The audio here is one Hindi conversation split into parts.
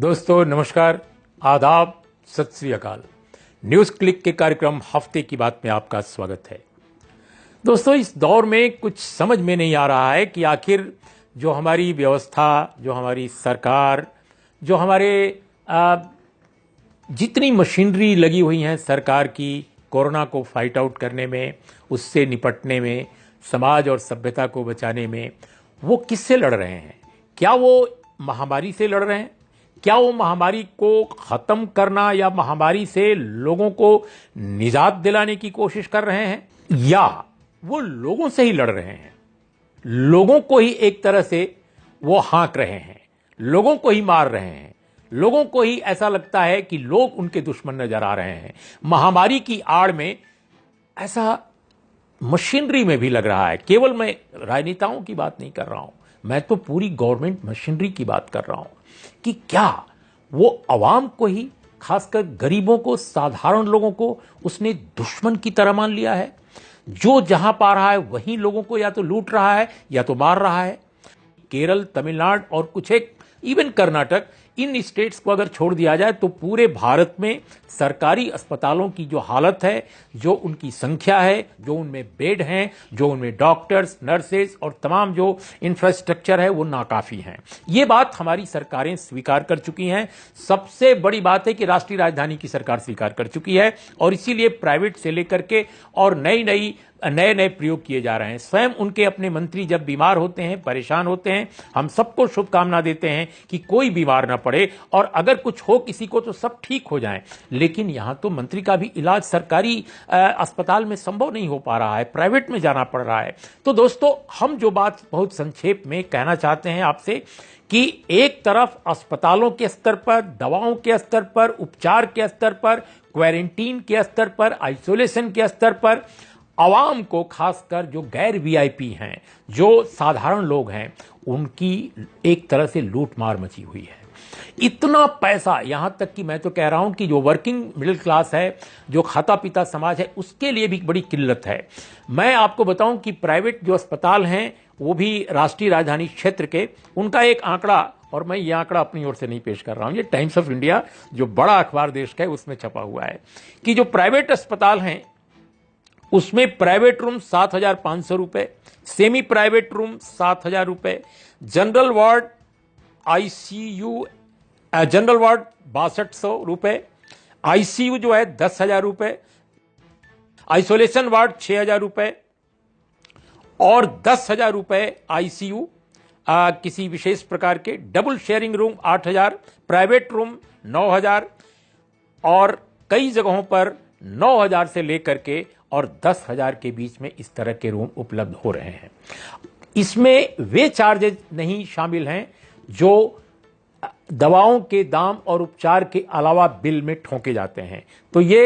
दोस्तों नमस्कार, आदाब, सत श्री अकाल। न्यूज़ क्लिक के कार्यक्रम हफ्ते की बात में आपका स्वागत है। दोस्तों, इस दौर में कुछ समझ में नहीं आ रहा है कि आखिर जो हमारी व्यवस्था, जो हमारी सरकार, जो हमारे जितनी मशीनरी लगी हुई हैं सरकार की कोरोना को फाइट आउट करने में, उससे निपटने में, समाज और सभ्यता को बचाने में, वो किससे लड़ रहे हैं? क्या वो महामारी से लड़ रहे हैं? क्या वो महामारी को खत्म करना या महामारी से लोगों को निजात दिलाने की कोशिश कर रहे हैं, या वो लोगों से ही लड़ रहे हैं? लोगों को ही एक तरह से वो हाँक रहे हैं, लोगों को ही मार रहे हैं, लोगों को ही ऐसा लगता है कि लोग उनके दुश्मन नजर आ रहे हैं। महामारी की आड़ में ऐसा मशीनरी में भी लग रहा है। केवल मैं राजनेताओं की बात नहीं कर रहा हूं, मैं तो पूरी गवर्नमेंट मशीनरी की बात कर रहा हूं कि क्या वो अवाम को ही, खासकर गरीबों को, साधारण लोगों को उसने दुश्मन की तरह मान लिया है। जो जहां पा रहा है वहीं लोगों को या तो लूट रहा है या तो मार रहा है। केरल, तमिलनाडु और कुछ एक इवन कर्नाटक, इन स्टेट्स को अगर छोड़ दिया जाए तो पूरे भारत में सरकारी अस्पतालों की जो हालत है, जो उनकी संख्या है, जो उनमें बेड हैं, जो उनमें डॉक्टर्स, नर्सेज और तमाम जो इंफ्रास्ट्रक्चर है, वो नाकाफी हैं। ये बात हमारी सरकारें स्वीकार कर चुकी हैं। सबसे बड़ी बात है कि राष्ट्रीय राजधानी की सरकार स्वीकार कर चुकी है और इसीलिए प्राइवेट से लेकर के और नए नए प्रयोग किए जा रहे हैं। स्वयं उनके अपने मंत्री जब बीमार होते हैं, परेशान होते हैं, हम सबको शुभकामना देते हैं कि कोई बीमार ना पड़े और अगर कुछ हो किसी को तो सब ठीक हो जाएं। लेकिन यहां तो मंत्री का भी इलाज सरकारी अस्पताल में संभव नहीं हो पा रहा है, प्राइवेट में जाना पड़ रहा है। तो दोस्तों, हम जो बात बहुत संक्षेप में कहना चाहते हैं आपसे कि एक तरफ अस्पतालों के स्तर पर, दवाओं के स्तर पर, उपचार के स्तर पर, क्वारंटीन के स्तर पर, आइसोलेशन के स्तर पर आवाम को, खासकर जो गैर वीआईपी हैं, जो साधारण लोग हैं, उनकी एक तरह से लूट मार मची हुई है। इतना पैसा, यहां तक कि मैं तो कह रहा हूं कि जो वर्किंग मिडिल क्लास है, जो खाता पीता समाज है, उसके लिए भी बड़ी किल्लत है। मैं आपको बताऊं कि प्राइवेट जो अस्पताल हैं, वो भी राष्ट्रीय राजधानी क्षेत्र के, उनका एक आंकड़ा, और मैं ये आंकड़ा अपनी ओर से नहीं पेश कर रहा हूं, ये टाइम्स ऑफ इंडिया जो बड़ा अखबार देश का है उसमें छपा हुआ है कि जो प्राइवेट अस्पताल हैं उसमें प्राइवेट रूम 7,500 रुपए, सेमी प्राइवेट रूम 7,000 रुपए, general ward ICU, general ward 6200 रुपए, आईसीयू जो है 10,000 रुपए, आइसोलेशन वार्ड 6,000 रुपए और 10,000 रुपए आईसीयू किसी विशेष प्रकार के, double sharing room 8,000, private room 9,000 और कई जगहों पर 9,000 से लेकर के और 10,000 के बीच में इस तरह के रूम उपलब्ध हो रहे हैं। इसमें वे चार्जेज नहीं शामिल हैं जो दवाओं के दाम और उपचार के अलावा बिल में ठोके जाते हैं। तो ये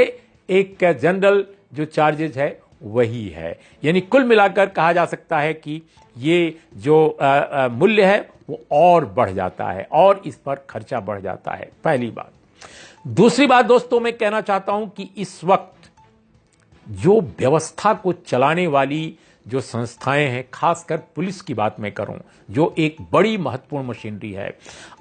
एक जनरल जो चार्जेज है वही है। यानी कुल मिलाकर कहा जा सकता है कि ये जो मूल्य है वो और बढ़ जाता है और इस पर खर्चा बढ़ जाता है, पहली बात। दूसरी बात दोस्तों, मैं कहना चाहता हूं कि इस वक्त जो व्यवस्था को चलाने वाली जो संस्थाएं हैं, खासकर पुलिस की बात मैं करूं, जो एक बड़ी महत्वपूर्ण मशीनरी है,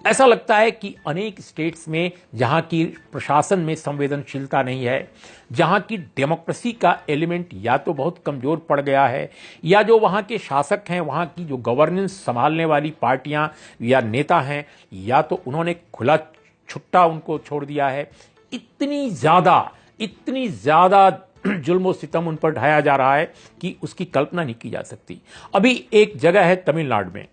ऐसा लगता है कि अनेक स्टेट्स में जहां की प्रशासन में संवेदनशीलता नहीं है, जहां की डेमोक्रेसी का एलिमेंट या तो बहुत कमजोर पड़ गया है, या जो वहां के शासक हैं, वहां की जो गवर्नेंस संभालने वाली पार्टियां या नेता हैं, या तो उन्होंने खुला छुट्टा उनको छोड़ दिया है। इतनी ज्यादा जुल्म सितम उन पर ढाया जा रहा है कि उसकी कल्पना नहीं की जा सकती। अभी एक जगह है तमिलनाडु में,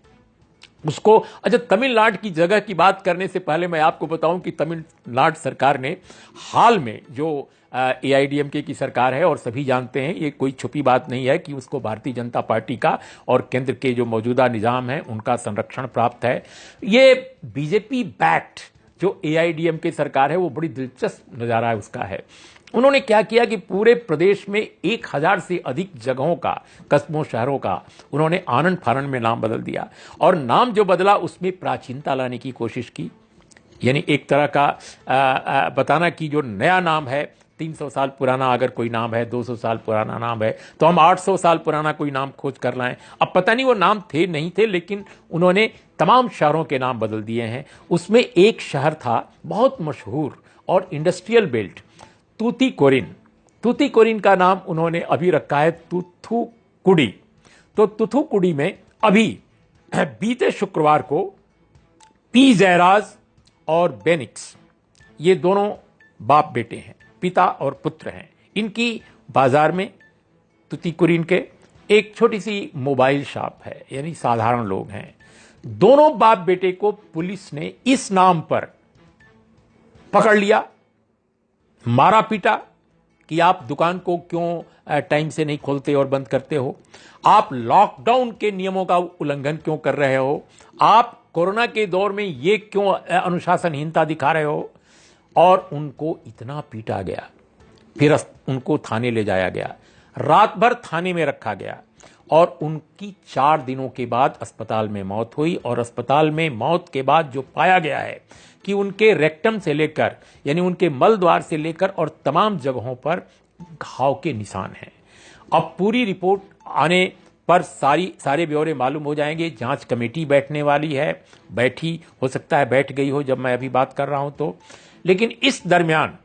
उसको, अच्छा, तमिलनाडु की जगह की बात करने से पहले मैं आपको बताऊं कि तमिलनाडु सरकार ने हाल में, जो एआईडीएमके की सरकार है और सभी जानते हैं, ये कोई छुपी बात नहीं है कि उसको भारतीय जनता पार्टी का और केंद्र के जो मौजूदा निजाम है उनका संरक्षण प्राप्त है। ये बीजेपी बैक्ड जो एआईडीएमके सरकार है, वो बड़ी दिलचस्प नजारा है उसका है। उन्होंने क्या किया कि पूरे प्रदेश में 1,000 से अधिक जगहों का, कस्बों, शहरों का उन्होंने आनन फानन में नाम बदल दिया और नाम जो बदला उसमें प्राचीनता लाने की कोशिश की। यानी एक तरह का बताना कि जो नया नाम है 300 साल पुराना अगर कोई नाम है, 200 साल पुराना नाम है, तो हम 800 साल पुराना कोई नाम खोज कर लाएं। अब पता नहीं वो नाम थे नहीं थे, लेकिन उन्होंने तमाम शहरों के नाम बदल दिए हैं। उसमें एक शहर था बहुत मशहूर और इंडस्ट्रियल बेल्ट, तूतीकोरिन। तूतीकोरिन का नाम उन्होंने अभी रखा है तूथुकुडी। तो तूथुकुडी में अभी बीते शुक्रवार को पी जयराज और बेनिक्स, ये दोनों बाप बेटे हैं, पिता और पुत्र हैं। इनकी बाजार में तूतीकोरिन के एक छोटी सी मोबाइल शॉप है, यानी साधारण लोग हैं। दोनों बाप बेटे को पुलिस ने इस नाम पर पकड़ लिया, मारा पीटा कि आप दुकान को क्यों टाइम से नहीं खोलते और बंद करते हो, आप लॉकडाउन के नियमों का उल्लंघन क्यों कर रहे हो, आप कोरोना के दौर में ये क्यों अनुशासनहीनता दिखा रहे हो। और उनको इतना पीटा गया, फिर उनको थाने ले जाया गया, रात भर थाने में रखा गया और उनकी 4 दिनों के बाद अस्पताल में मौत हुई। और अस्पताल में मौत के बाद जो पाया गया है कि उनके रेक्टम से लेकर, यानी उनके मल द्वार से लेकर और तमाम जगहों पर घाव के निशान हैं। अब पूरी रिपोर्ट आने पर सारे ब्यौरे मालूम हो जाएंगे। जांच कमेटी बैठने वाली है, बैठी, हो सकता है बैठ गई हो जब मैं अभी बात कर रहा हूं तो। लेकिन इस दरमियान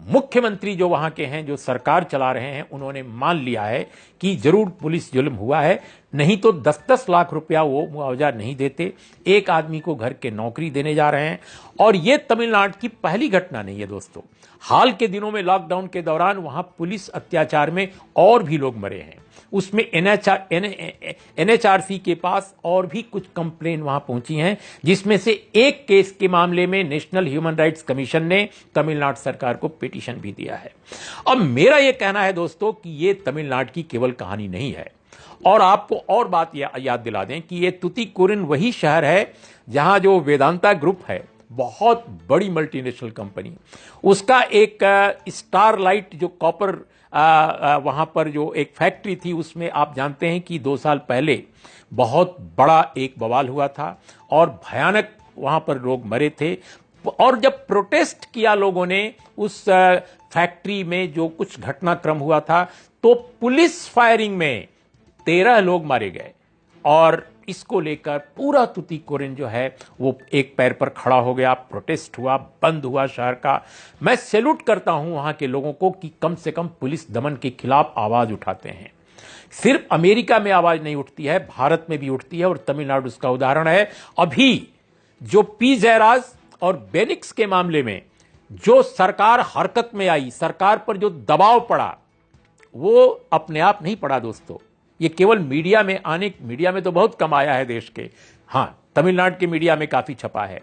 मुख्यमंत्री जो वहां के हैं, जो सरकार चला रहे हैं, उन्होंने मान लिया है कि जरूर पुलिस जुल्म हुआ है, नहीं तो 10-10 लाख रुपया वो मुआवजा नहीं देते। एक आदमी को घर के नौकरी देने जा रहे हैं। और ये तमिलनाडु की पहली घटना नहीं है दोस्तों। हाल के दिनों में लॉकडाउन के दौरान वहां पुलिस अत्याचार में और भी लोग मरे हैं। उसमें एनएचआरसी के पास और भी कुछ कंप्लेन वहां पहुंची हैं, जिसमें से एक केस के मामले में नेशनल ह्यूमन राइट्स कमीशन ने तमिलनाडु सरकार को पिटीशन भी दिया है। अब मेरा यह कहना है दोस्तों कि यह तमिलनाडु की केवल कहानी नहीं है। और आपको और बात याद दिला दें कि यह तूतीकोरिन वही शहर है जहां जो वेदांता ग्रुप है, बहुत बड़ी मल्टीनेशनल कंपनी, उसका एक स्टारलाइट जो कॉपर वहां पर जो एक फैक्ट्री थी, उसमें आप जानते हैं कि 2 साल पहले बहुत बड़ा एक बवाल हुआ था और भयानक वहां पर लोग मरे थे। और जब प्रोटेस्ट किया लोगों ने उस फैक्ट्री में जो कुछ घटनाक्रम हुआ था, तो पुलिस फायरिंग में 13 लोग मारे गए। और इसको लेकर पूरा तूतीकोरिन जो है वो एक पैर पर खड़ा हो गया, प्रोटेस्ट हुआ, बंद हुआ शहर का। मैं सैल्यूट करता हूं वहां के लोगों को कि कम से कम पुलिस दमन के खिलाफ आवाज उठाते हैं। सिर्फ अमेरिका में आवाज नहीं उठती है, भारत में भी उठती है और तमिलनाडु उसका उदाहरण है। अभी जो पी जयराज और बेनिक्स के मामले में जो सरकार हरकत में आई, सरकार पर जो दबाव पड़ा, वो अपने आप नहीं पड़ा दोस्तों। ये केवल मीडिया में तो बहुत कम आया है देश के, हाँ तमिलनाडु के मीडिया में काफी छपा है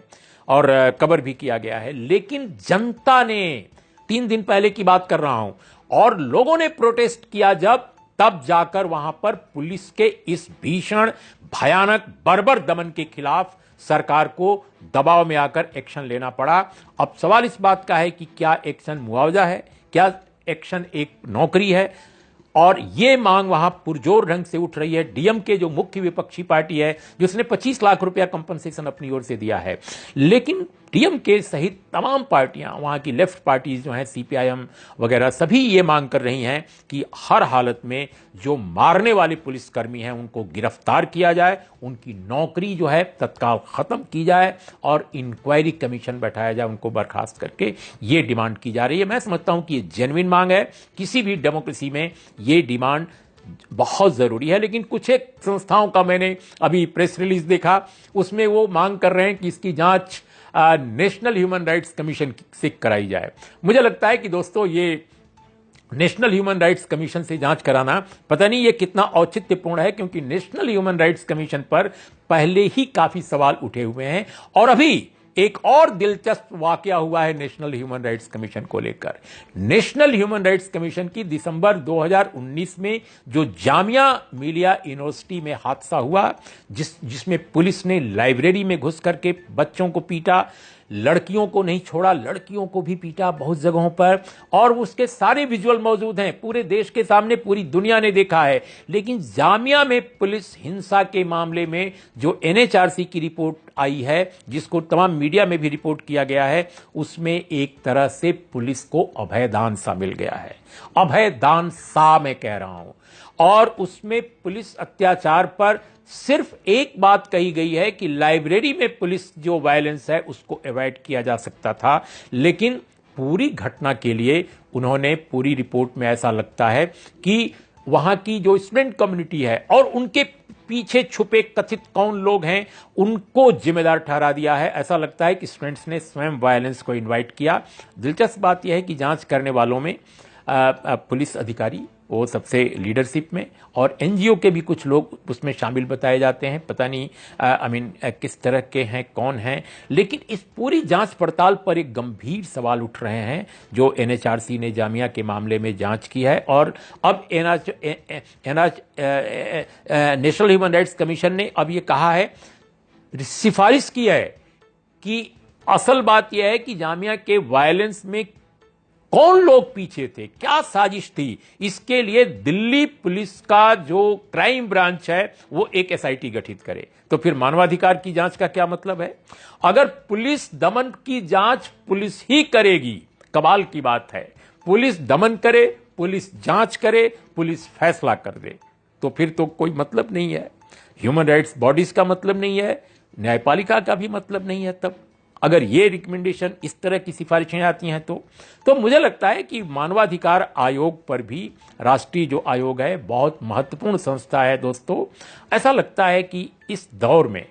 और कवर भी किया गया है। लेकिन जनता ने, 3 दिन पहले की बात कर रहा हूं, और लोगों ने प्रोटेस्ट किया तब जाकर वहां पर पुलिस के इस भीषण, भयानक, बर्बर दमन के खिलाफ सरकार को दबाव में आकर एक्शन लेना पड़ा। अब सवाल इस बात का है कि क्या एक्शन मुआवजा है, क्या एक्शन एक नौकरी है। और ये मांग वहां पुरजोर ढंग से उठ रही है। डीएमके जो मुख्य विपक्षी पार्टी है, जिसने 25 लाख रुपया कंपनसेशन अपनी ओर से दिया है, लेकिन डीएमके सहित तमाम पार्टियां, वहां की लेफ्ट पार्टीज जो हैं, सीपीआईएम वगैरह, सभी ये मांग कर रही हैं कि हर हालत में जो मारने वाले पुलिसकर्मी हैं उनको गिरफ्तार किया जाए, उनकी नौकरी जो है तत्काल खत्म की जाए और इंक्वायरी कमीशन बैठाया जाए उनको बर्खास्त करके। ये डिमांड की जा रही है। मैं समझता हूं कि ये जेन्युइन मांग है। किसी भी डेमोक्रेसी में ये डिमांड बहुत जरूरी है। लेकिन कुछ एक संस्थाओं का मैंने अभी प्रेस रिलीज देखा, उसमें वो मांग कर रहे हैं कि इसकी जांच नेशनल ह्यूमन राइट्स कमीशन से कराई जाए। मुझे लगता है कि दोस्तों ये नेशनल ह्यूमन राइट्स कमीशन से जांच कराना पता नहीं ये कितना औचित्यपूर्ण है, क्योंकि नेशनल ह्यूमन राइट्स कमीशन पर पहले ही काफी सवाल उठे हुए हैं। और अभी एक और दिलचस्प वाकया हुआ है नेशनल ह्यूमन राइट्स कमीशन को लेकर। नेशनल ह्यूमन राइट्स कमीशन की दिसंबर 2019 में जो जामिया मिलिया यूनिवर्सिटी में हादसा हुआ, जिसमें पुलिस ने लाइब्रेरी में घुस करके बच्चों को पीटा, लड़कियों को नहीं छोड़ा, लड़कियों को भी पीटा बहुत जगहों पर, और उसके सारे विजुअल मौजूद हैं, पूरे देश के सामने पूरी दुनिया ने देखा है। लेकिन जामिया में पुलिस हिंसा के मामले में जो एनएचआरसी की रिपोर्ट आई है, जिसको तमाम मीडिया में भी रिपोर्ट किया गया है, उसमें एक तरह से पुलिस को अभयदान सा मिल गया है। अभयदान सा मैं कह रहा हूं। और उसमें पुलिस अत्याचार पर सिर्फ एक बात कही गई है कि लाइब्रेरी में पुलिस जो वायलेंस है उसको अवॉइड किया जा सकता था, लेकिन पूरी घटना के लिए उन्होंने पूरी रिपोर्ट में ऐसा लगता है कि वहां की जो स्टूडेंट कम्युनिटी है और उनके पीछे छुपे कथित कौन लोग हैं उनको जिम्मेदार ठहरा दिया है। ऐसा लगता है कि स्टूडेंट्स ने स्वयं वायलेंस को इनवाइट किया। दिलचस्प बात यह है कि जांच करने वालों में पुलिस अधिकारी वो सबसे लीडरशिप में, और एनजीओ के भी कुछ लोग उसमें शामिल बताए जाते हैं। पता नहीं किस तरह के हैं, कौन हैं। लेकिन इस पूरी जांच पड़ताल पर एक गंभीर सवाल उठ रहे हैं जो एनएचआरसी ने जामिया के मामले में जांच की है। और अब नेशनल ह्यूमन राइट्स कमीशन ने अब ये कहा है, सिफारिश की है कि असल बात यह है कि जामिया के वायलेंस में कौन लोग पीछे थे, क्या साजिश थी, इसके लिए दिल्ली पुलिस का जो क्राइम ब्रांच है वो एक एसआईटी गठित करे। तो फिर मानवाधिकार की जांच का क्या मतलब है? अगर पुलिस दमन की जांच पुलिस ही करेगी, कमाल की बात है, पुलिस दमन करे, पुलिस जांच करे, पुलिस फैसला कर दे, तो फिर तो कोई मतलब नहीं है। ह्यूमन राइट्स बॉडीज का मतलब नहीं है, न्यायपालिका का भी मतलब नहीं है। तब अगर ये रिकमेंडेशन, इस तरह की सिफारिशें आती हैं तो मुझे लगता है कि मानवाधिकार आयोग पर भी, राष्ट्रीय जो आयोग है बहुत महत्वपूर्ण संस्था है दोस्तों। ऐसा लगता है कि इस दौर में,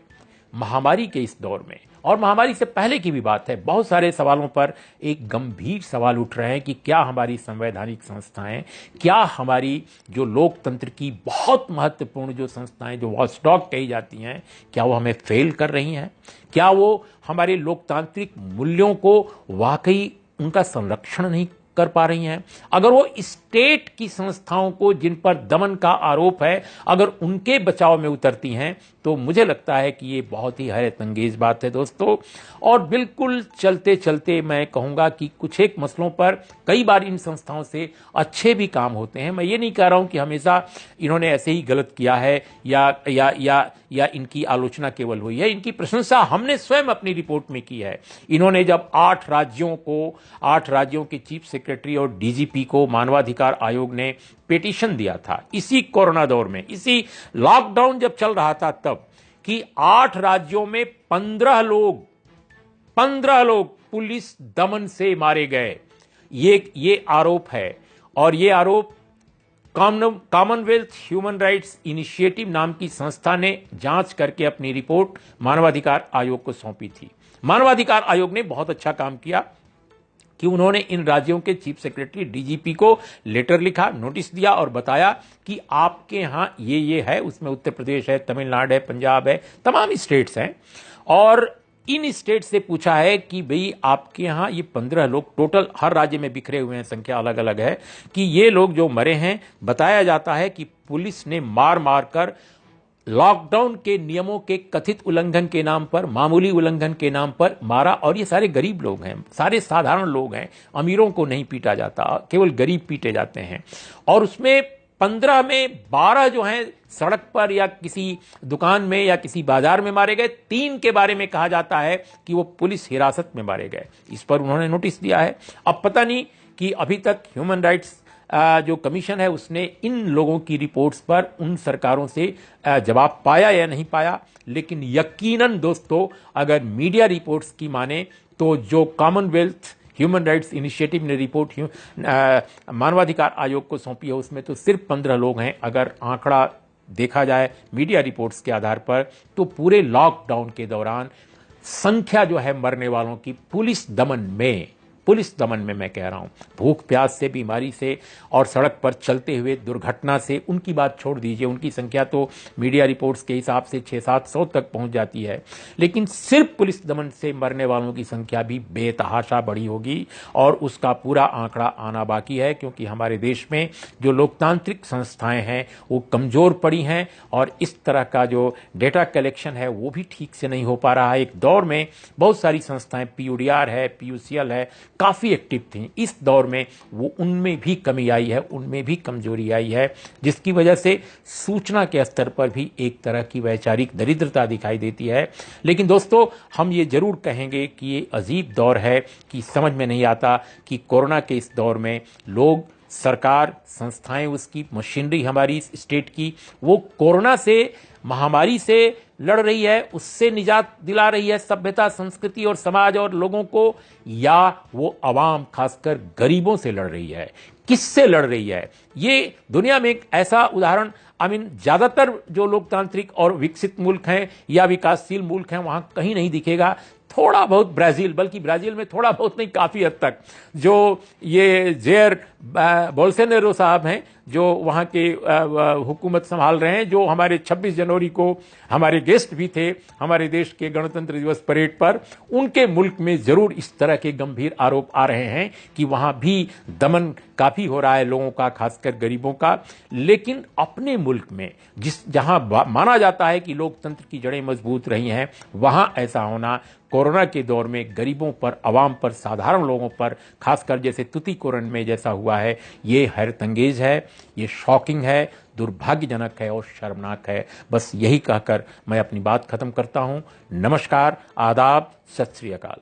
महामारी के इस दौर में, और महामारी से पहले की भी बात है, बहुत सारे सवालों पर एक गंभीर सवाल उठ रहे हैं कि क्या हमारी संवैधानिक संस्थाएं, क्या हमारी जो लोकतंत्र की बहुत महत्वपूर्ण जो संस्थाएं, जो वॉचडॉग कही जाती हैं, क्या वो हमें फेल कर रही हैं? क्या वो हमारे लोकतांत्रिक मूल्यों को वाकई उनका संरक्षण नहीं कर पा रही हैं? अगर वो स्टेट की संस्थाओं को, जिन पर दमन का आरोप है, अगर उनके बचाव में उतरती हैं, तो मुझे लगता है कि ये बहुत ही हैरत अंगेज बात है दोस्तों। और बिल्कुल चलते चलते मैं कहूंगा कि कुछ एक मसलों पर कई बार इन संस्थाओं से अच्छे भी काम होते हैं। मैं ये नहीं कह रहा हूं कि हमेशा इन्होंने ऐसे ही गलत किया है या इनकी आलोचना केवल हुई है। इनकी प्रशंसा हमने स्वयं अपनी रिपोर्ट में की है। इन्होंने जब 8 राज्यों के चीफ सेक्रेटरी और डीजीपी को मानवाधिकार आयोग ने पिटीशन दिया था, इसी कोरोना दौर में, इसी लॉकडाउन जब चल रहा था तब, कि 8 राज्यों में 15 लोग पुलिस दमन से मारे गए। ये आरोप है, और ये आरोप कॉमनवेल्थ ह्यूमन राइट्स इनिशिएटिव नाम की संस्था ने जांच करके अपनी रिपोर्ट मानवाधिकार आयोग को सौंपी थी। मानवाधिकार आयोग ने बहुत अच्छा काम किया कि उन्होंने इन राज्यों के चीफ सेक्रेटरी, डीजीपी को लेटर लिखा, नोटिस दिया और बताया कि आपके यहां ये है, उसमें उत्तर प्रदेश है, तमिलनाडु है, पंजाब है, तमाम स्टेट्स हैं, और इन स्टेट से पूछा है कि भाई आपके यहां ये 15 लोग टोटल, हर राज्य में बिखरे हुए हैं, संख्या अलग अलग है, कि ये लोग जो मरे हैं, बताया जाता है कि पुलिस ने मार कर लॉकडाउन के नियमों के कथित उल्लंघन के नाम पर, मामूली उल्लंघन के नाम पर मारा। और ये सारे गरीब लोग हैं, सारे साधारण लोग हैं, अमीरों को नहीं पीटा जाता, केवल गरीब पीटे जाते हैं। और उसमें 15 में 12 जो हैं सड़क पर या किसी दुकान में या किसी बाजार में मारे गए। 3 के बारे में कहा जाता है कि वो पुलिस हिरासत में मारे गए। इस पर उन्होंने नोटिस दिया है। अब पता नहीं कि अभी तक ह्यूमन राइट्स जो कमीशन है उसने इन लोगों की रिपोर्ट्स पर उन सरकारों से जवाब पाया या नहीं पाया, लेकिन यकीनन दोस्तों, अगर मीडिया रिपोर्ट्स की माने तो जो कॉमनवेल्थ ह्यूमन राइट्स इनिशिएटिव ने रिपोर्ट मानवाधिकार आयोग को सौंपी है, उसमें तो सिर्फ 15 लोग हैं। अगर आंकड़ा देखा जाए मीडिया रिपोर्ट्स के आधार पर, तो पूरे लॉकडाउन के दौरान संख्या जो है मरने वालों की पुलिस दमन में पुलिस दमन में मैं कह रहा हूं, भूख प्यास से, बीमारी से और सड़क पर चलते हुए दुर्घटना से, उनकी बात छोड़ दीजिए, उनकी संख्या तो मीडिया रिपोर्ट्स के हिसाब से 600-700 तक पहुंच जाती है, लेकिन सिर्फ पुलिस दमन से मरने वालों की संख्या भी बेतहाशा बढ़ी होगी और उसका पूरा आंकड़ा आना बाकी है, क्योंकि हमारे देश में जो लोकतांत्रिक संस्थाएं हैं वो कमजोर पड़ी हैं और इस तरह का जो डेटा कलेक्शन है वो भी ठीक से नहीं हो पा रहा है। एक दौर में बहुत सारी संस्थाएं, पीयूडीआर है, पीयूसीएल है, काफी एक्टिव थी। इस दौर में वो उनमें भी कमी आई है, उनमें भी कमजोरी आई है, जिसकी वजह से सूचना के स्तर पर भी एक तरह की वैचारिक दरिद्रता दिखाई देती है। लेकिन दोस्तों, हम ये जरूर कहेंगे कि ये अजीब दौर है कि समझ में नहीं आता कि कोरोना के इस दौर में लोग, सरकार, संस्थाएं, उसकी मशीनरी हमारी स्टेट की, वो कोरोना से, महामारी से लड़ रही है, उससे निजात दिला रही है सभ्यता, संस्कृति और समाज और लोगों को, या वो आवाम, खासकर गरीबों से लड़ रही है? किससे लड़ रही है? ये दुनिया में एक ऐसा उदाहरण, ज्यादातर जो लोकतांत्रिक और विकसित मुल्क हैं या विकासशील मुल्क हैं वहां कहीं नहीं दिखेगा। थोड़ा बहुत ब्राजील, बल्कि ब्राजील में थोड़ा बहुत नहीं, काफी हद तक, जो ये जेयर बोल्सोनारो साहब हैं, जो वहां के हुकूमत संभाल रहे हैं, जो हमारे 26 जनवरी को हमारे गेस्ट भी थे हमारे देश के गणतंत्र दिवस परेड पर, उनके मुल्क में जरूर इस तरह के गंभीर आरोप आ रहे हैं कि वहां भी दमन काफी हो रहा है लोगों का, खासकर गरीबों का। लेकिन अपने मुल्क में जहां माना जाता है कि लोकतंत्र की जड़ें मजबूत रही हैं, वहां ऐसा होना कोरोना के दौर में गरीबों पर, आवाम पर, साधारण लोगों पर, खासकर जैसे तुतीकोरन में जैसा हुआ है, ये हैरतअंगेज है, ये शॉकिंग है, दुर्भाग्यजनक है और शर्मनाक है। बस यही कहकर मैं अपनी बात खत्म करता हूं। नमस्कार, आदाब, सत श्री अकाल।